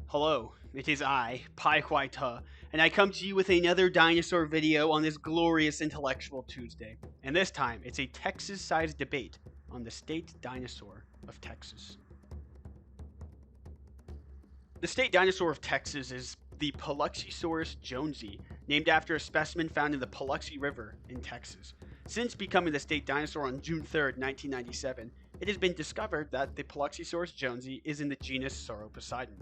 Hello, it is I, Pai Kwai Ta, and I come to you with another dinosaur video on this glorious intellectual Tuesday. And this time, it's a Texas-sized debate on the State Dinosaur of Texas. The State Dinosaur of Texas is the Paluxysaurus jonesii, named after a specimen found in the Paluxy River in Texas. Since becoming the state dinosaur on June 3, 1997, it has been discovered that the Paluxysaurus jonesii is in the genus Sauroposeidon.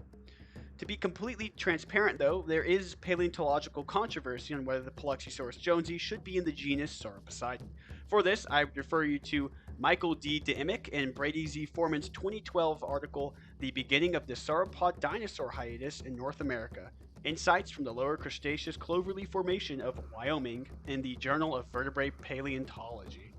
To be completely transparent, though, there is paleontological controversy on whether the Paluxysaurus jonesii should be in the genus Sauroposeidon. For this, I refer you to Michael D. Dimick and Brady Z. Foreman's 2012 article, The Beginning of the Sauropod Dinosaur Hiatus in North America, Insights from the Lower Cretaceous Cloverly Formation of Wyoming, in the Journal of Vertebrate Paleontology.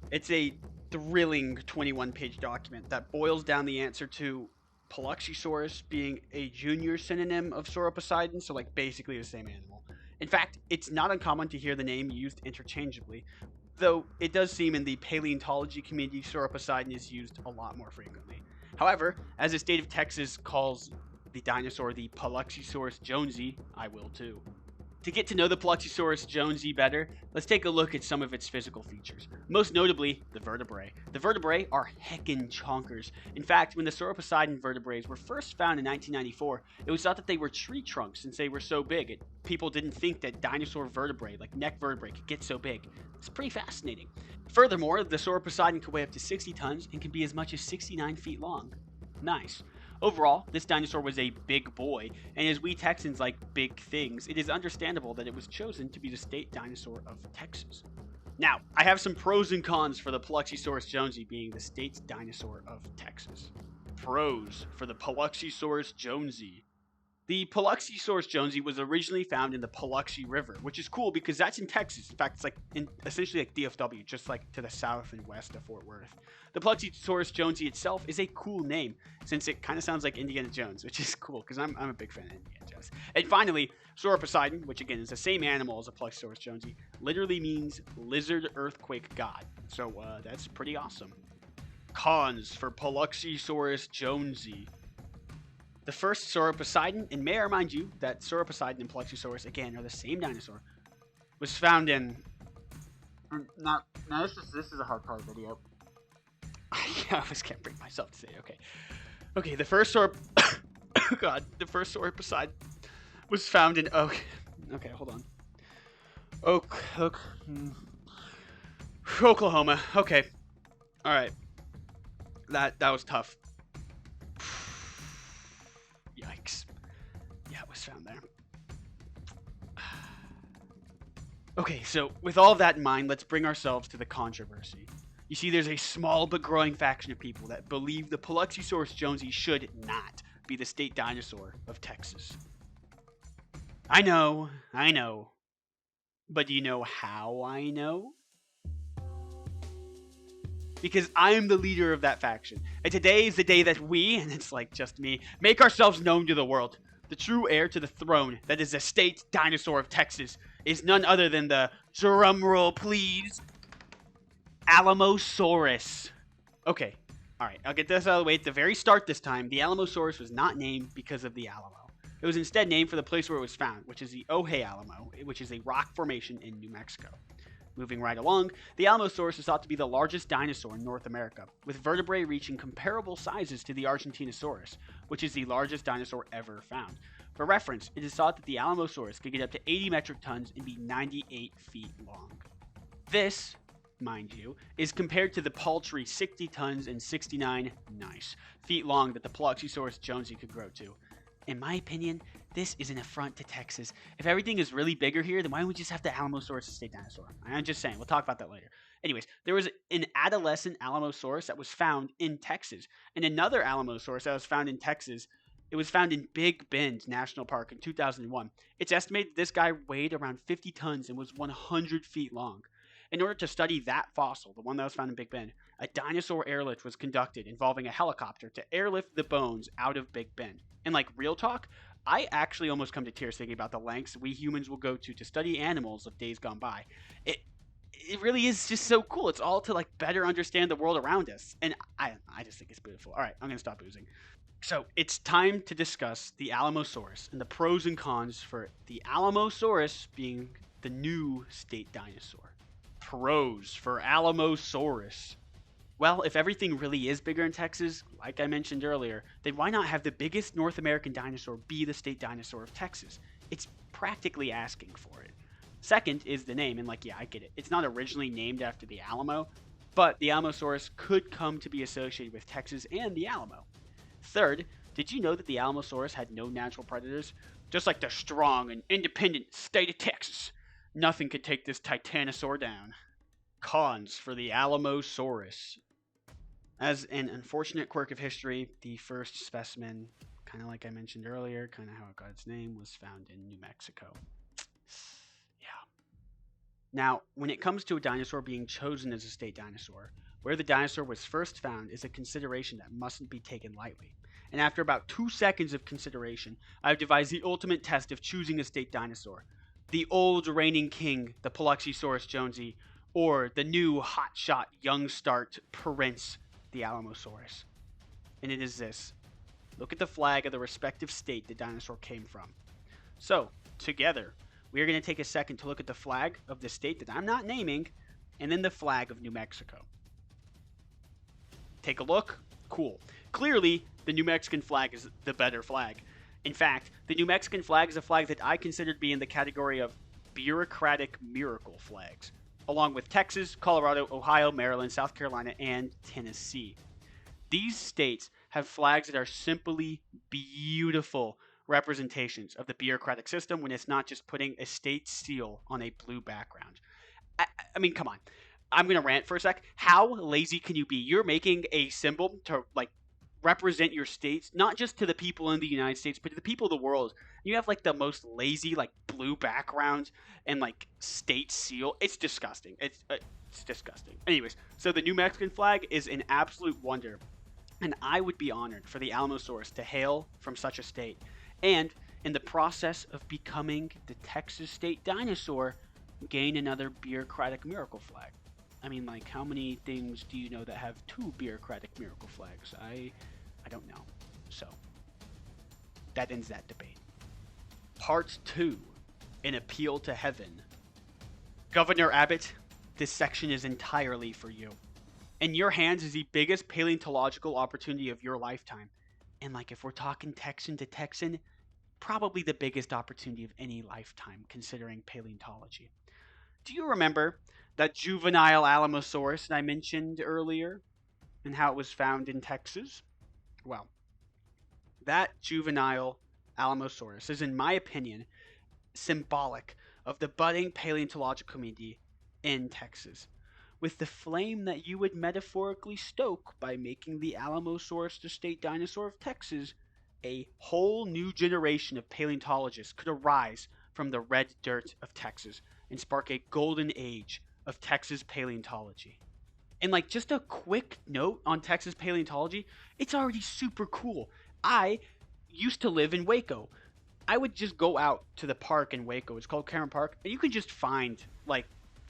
It's a thrilling 21-page document that boils down the answer to Paluxysaurus being a junior synonym of Sauroposeidon, so like basically the same animal. In fact, it's not uncommon to hear the name used interchangeably, though it does seem in the paleontology community Sauroposeidon is used a lot more frequently. However, as the state of Texas calls the dinosaur the Paluxysaurus jonesii, I will too. To get to know the Paluxysaurus jonesii better, let's take a look at some of its physical features. Most notably, the vertebrae. The vertebrae are heckin' chonkers. In fact, when the Sauroposeidon vertebrae were first found in 1994, it was thought that they were tree trunks since they were so big. People didn't think that dinosaur vertebrae, like neck vertebrae, could get so big. It's pretty fascinating. Furthermore, the Sauroposeidon could weigh up to 60 tons and can be as much as 69 feet long. Nice. Overall, this dinosaur was a big boy, and as we Texans like big things, it is understandable that it was chosen to be the state dinosaur of Texas. Now, I have some pros and cons for the Paluxysaurus jonesii being the state dinosaur of Texas. Pros for the Paluxysaurus jonesii. The Paluxysaurus jonesii was originally found in the Paluxy River, which is cool because that's in Texas. In fact, it's like essentially like DFW, just like to the south and west of Fort Worth. The Paluxysaurus jonesii itself is a cool name since it kind of sounds like Indiana Jones, which is cool because I'm a big fan of Indiana Jones. And finally, Sauroposeidon, which again is the same animal as the Paluxysaurus jonesii, literally means lizard earthquake god. So that's pretty awesome. Cons for Paluxysaurus jonesii. The first Sauroposeidon, and may I remind you that Sauroposeidon and Paluxysaurus, again, are the same dinosaur, was found in... Now this is a hard part of the video. I always can't bring myself to say it. Okay, the first the first Sauroposeidon was found in okay, hold on. Oklahoma. Okay. Alright. That was tough. Yikes. Yeah, it was found there. Okay, so with all of that in mind, let's bring ourselves to the controversy. You see, there's a small but growing faction of people that believe the Paluxysaurus jonesii should not be the state dinosaur of Texas. I know. But do you know how I know? Because I'm the leader of that faction. And today is the day that we, and it's like just me, make ourselves known to the world. The true heir to the throne that is the state dinosaur of Texas is none other than the, drumroll please, Alamosaurus. Okay, alright, I'll get this out of the way. At the very start this time, the Alamosaurus was not named because of the Alamo. It was instead named for the place where it was found, which is the Ojai Alamo, which is a rock formation in New Mexico. Moving right along, the Alamosaurus is thought to be the largest dinosaur in North America, with vertebrae reaching comparable sizes to the Argentinosaurus, which is the largest dinosaur ever found. For reference, it is thought that the Alamosaurus could get up to 80 metric tons and be 98 feet long. This, mind you, is compared to the paltry 60 tons and 69 feet long that the Paluxysaurus jonesii could grow to. In my opinion, this is an affront to Texas. If everything is really bigger here, then why don't we just have the Alamosaurus as state dinosaur? I'm just saying. We'll talk about that later. Anyways, there was an adolescent Alamosaurus that was found in Texas, and another Alamosaurus that was found in Texas. It was found in Big Bend National Park in 2001. It's estimated this guy weighed around 50 tons and was 100 feet long. In order to study that fossil, the one that was found in Big Bend, a dinosaur airlift was conducted involving a helicopter to airlift the bones out of Big Bend. And like real talk, I actually almost come to tears thinking about the lengths we humans will go to study animals of days gone by. It really is just so cool. It's all to like better understand the world around us. And I just think it's beautiful. All right, I'm going to stop boozing. So it's time to discuss the Alamosaurus and the pros and cons for the Alamosaurus being the new state dinosaur. Pros for Alamosaurus. Well, if everything really is bigger in Texas, like I mentioned earlier, then why not have the biggest North American dinosaur be the state dinosaur of Texas? It's practically asking for it. Second is the name, and like, yeah, I get it. It's not originally named after the Alamo, but the Alamosaurus could come to be associated with Texas and the Alamo. Third, did you know that the Alamosaurus had no natural predators? Just like the strong and independent state of Texas, nothing could take this titanosaur down. Cons for the Alamosaurus. As an unfortunate quirk of history, the first specimen, kind of like I mentioned earlier, kind of how it got its name, was found in New Mexico. Yeah. Now, when it comes to a dinosaur being chosen as a state dinosaur, where the dinosaur was first found is a consideration that mustn't be taken lightly. And after about 2 seconds of consideration, I've devised the ultimate test of choosing a state dinosaur. The old reigning king, the Paluxysaurus jonesii, or the new hotshot young start prince, the Alamosaurus. And it is this. Look at the flag of the respective state the dinosaur came from. So, together, we are going to take a second to look at the flag of the state that I'm not naming, and then the flag of New Mexico. Take a look. Cool. Clearly, the New Mexican flag is the better flag. In fact, the New Mexican flag is a flag that I consider to be in the category of bureaucratic miracle flags, along with Texas, Colorado, Ohio, Maryland, South Carolina, and Tennessee. These states have flags that are simply beautiful representations of the bureaucratic system when it's not just putting a state seal on a blue background. I mean, come on. I'm going to rant for a sec. How lazy can you be? You're making a symbol to, like, represent your states, not just to the people in the United States, but to the people of the world. You have, like, the most lazy, like, blue background and, like, state seal. It's disgusting. It's disgusting. Anyways, so the New Mexican flag is an absolute wonder. And I would be honored for the Alamosaurus to hail from such a state. And in the process of becoming the Texas state dinosaur, gain another bureaucratic miracle flag. I mean, like, how many things do you know that have two bureaucratic miracle flags? I don't know. So, that ends that debate. Part 2, An Appeal to Heaven. Governor Abbott, this section is entirely for you. In your hands is the biggest paleontological opportunity of your lifetime. And, like, if we're talking Texan to Texan, probably the biggest opportunity of any lifetime, considering paleontology. Do you remember that juvenile Alamosaurus that I mentioned earlier and how it was found in Texas? Well, that juvenile Alamosaurus is, in my opinion, symbolic of the budding paleontological community in Texas, with the flame that you would metaphorically stoke by making the Alamosaurus the state dinosaur of Texas. A whole new generation of paleontologists could arise from the red dirt of Texas and spark a golden age of Texas paleontology. And, like, just a quick note on Texas paleontology, it's already super cool. I used to live in Waco. I would just go out to the park in Waco. It's called Cameron Park, and you can just find, like,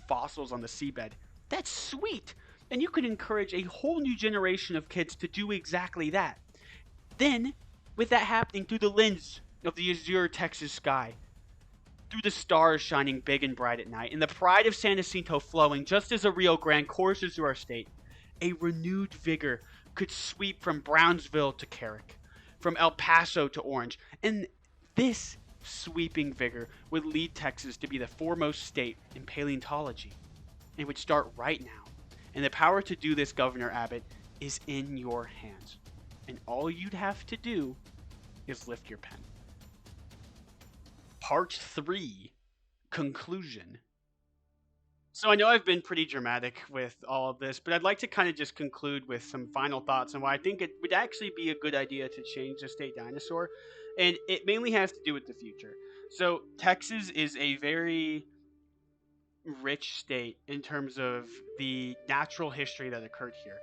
fossils on the seabed. That's sweet. And you could encourage a whole new generation of kids to do exactly that. Then, with that happening through the lens of the azure Texas sky, through the stars shining big and bright at night, and the pride of San Jacinto flowing just as the Rio Grande courses through our state, a renewed vigor could sweep from Brownsville to Carrick, from El Paso to Orange, and this sweeping vigor would lead Texas to be the foremost state in paleontology. It would start right now, and the power to do this, Governor Abbott, is in your hands. And all you'd have to do is lift your pen. Part 3, Conclusion. So I know I've been pretty dramatic with all of this, but I'd like to kind of just conclude with some final thoughts on why I think it would actually be a good idea to change the state dinosaur. And it mainly has to do with the future. So Texas is a very rich state in terms of the natural history that occurred here.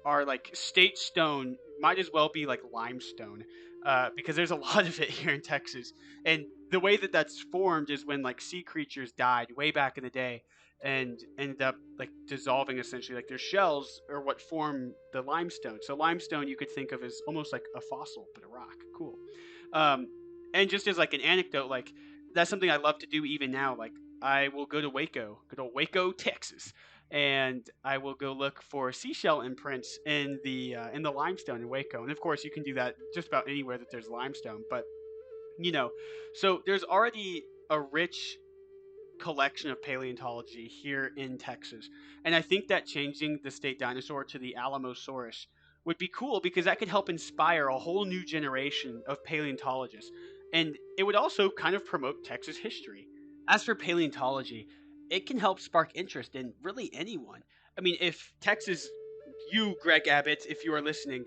Our, like, state stone might as well be like limestone, because there's a lot of it here in Texas. And the way that that's formed is when, like, sea creatures died way back in the day. and ended up like dissolving essentially. Like their shells are what form the limestone. So limestone you could think of as almost like a fossil, but a rock. Cool. Um, and just as like an anecdote, like that's something I love to do even now. Like I will go to Waco, good old Waco, Texas, and I will go look for seashell imprints in the limestone in Waco. And of course, you can do that just about anywhere that there's limestone. But you know, so there's already a rich collection of paleontology here in Texas. And I think that changing the state dinosaur to the Alamosaurus would be cool because that could help inspire a whole new generation of paleontologists. And it would also kind of promote Texas history. As for paleontology, it can help spark interest in really anyone. I mean, if Texas, you, Greg Abbott, if you are listening,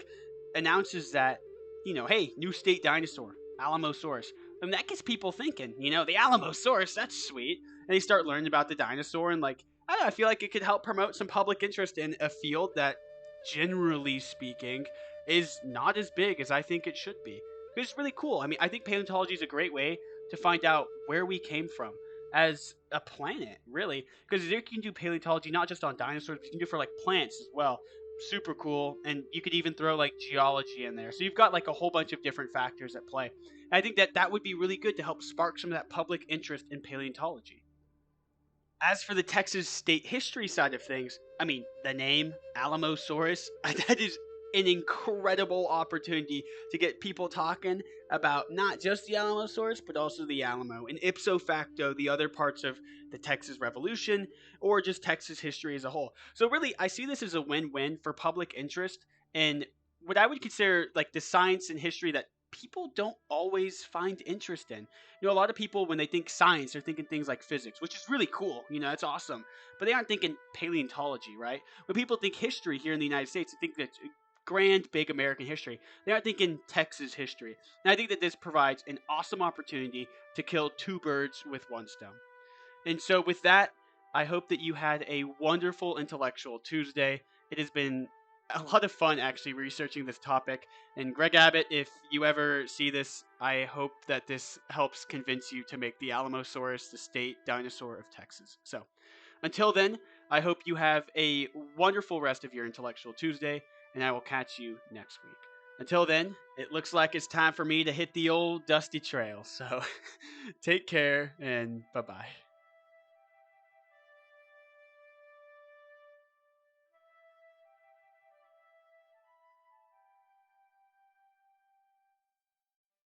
announces that, hey, new state dinosaur, Alamosaurus, then that gets people thinking, the Alamosaurus, that's sweet. And they start learning about the dinosaur and like, I don't know, I feel like it could help promote some public interest in a field that, generally speaking, is not as big as I think it should be. It's really cool. I mean, I think paleontology is a great way to find out where we came from as a planet, really. Because you can do paleontology not just on dinosaurs, but you can do it for like plants as well. Super cool. And you could even throw like geology in there. So you've got like a whole bunch of different factors at play. And I think that that would be really good to help spark some of that public interest in paleontology. As for the Texas state history side of things, I mean, the name Alamosaurus, that is an incredible opportunity to get people talking about not just the Alamosaurus, but also the Alamo, and ipso facto, the other parts of the Texas Revolution, or just Texas history as a whole. So, really, I see this as a win win for public interest and what I would consider like the science and history that people don't always find interest in. A lot of people, when they think science, they're thinking things like physics, which is really cool. That's awesome. But they aren't thinking paleontology, right? When people think history here in the United States, they think that grand, big American history. They aren't thinking Texas history. And I think that this provides an awesome opportunity to kill two birds with one stone. And so, with that, I hope that you had a wonderful intellectual Tuesday. It has been a lot of fun actually researching this topic. And Greg Abbott, if you ever see this, I hope that this helps convince you to make the Alamosaurus the state dinosaur of Texas. So, until then, I hope you have a wonderful rest of your intellectual Tuesday, and I will catch you next week. Until then, it looks like it's time for me to hit the old dusty trail. So, take care and bye bye.